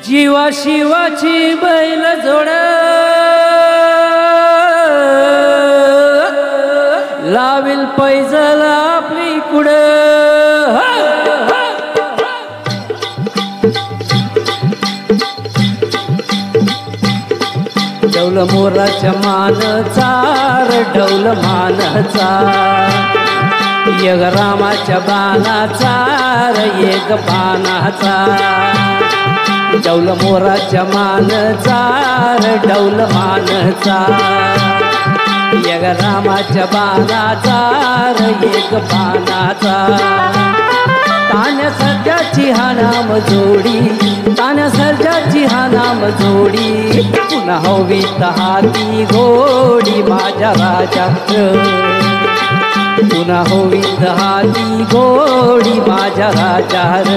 जीवा शिवाची बैल जोड लाविल पैजल आपली कुड डौल मोराच्या मानचा डौल मानचा यग रामाच्या बाणाचा एक बाणाचा डौल मोराच्या मानचा डौल मानचा यग रामाच्या बाणाचा एक बाणाचा तान्या सर्जाची हा नाम जोडी तान्या सर्जाची हा नाम जोडी पुन्हा हवीत हाती घोडी माझ्या राजा पुन्हा होवीत हाती घोडी माझ्या राजार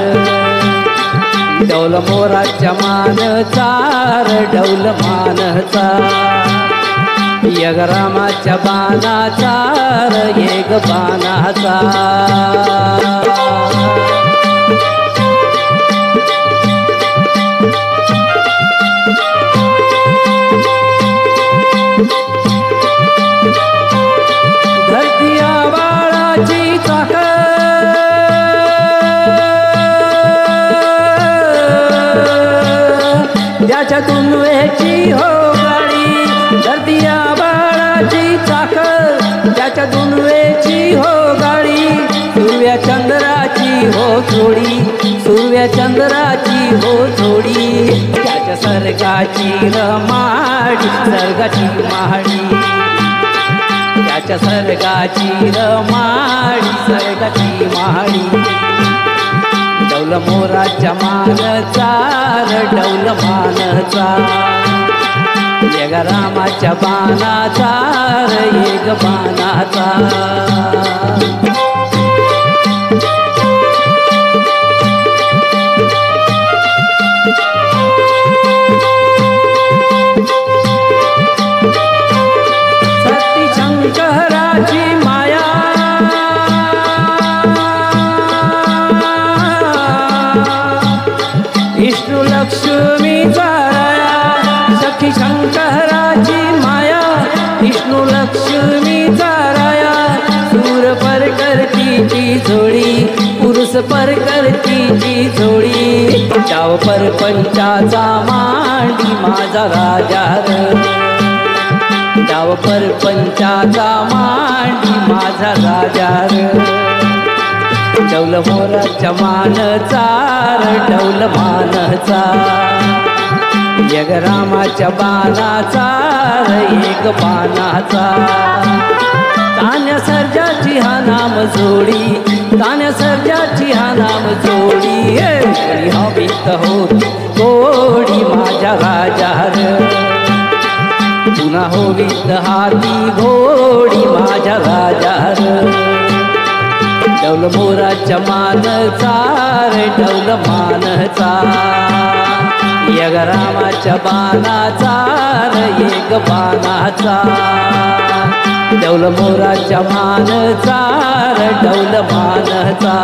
डौल मोराच्या मानचा डौल मानचा यग रामाच्या बाणाचा एक बाणाचा त्याच्या दुनवेची हो गाडी धरतीया बाळाची चाकर त्याच्या दुनवेची हो गाडी सूर्या चंद्राची हो जोडी सूर्या चंद्राची हो जोडी त्याच्या सर्गाची रमाडी सर्गाची महाडी त्याच्या सर्गाची रमाडी सर्गाची महाडी डौल मोराच्या मानचा डौल मानचा यग रामाच्या बाणाचा एक बाणाचा सती शंकराची माया विष्णु लक्ष्मीचा राया सखी शंकराची माया विष्णु लक्ष्मीचा राया सूर पर करतीची जोडी पुरुष पर करतीची जोडी डाव पर पंचाचा मांडी माझा राजा डाव पर पंचाचा मांडी माझा राजा डौल मोराच्या मानचा डौल मानचा यग रामाच्या बाणाचा एक बाणाचा तान्या सर्जाची हा नाम जोडी तान्या सर्जाची हा नाम जोडी हवीत होती गोडी माझ्या राजार पुन्हा होवीत हाती घोडी माझ्या राजार डौल मोराच्या मानचा डौल मानचा यग रामाच्या बाणाचा एक बाणाचा डौल मोराच्या मानचा डौल मानचा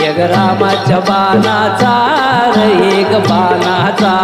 यग रामाच्या बाणाचा एक बाणाचा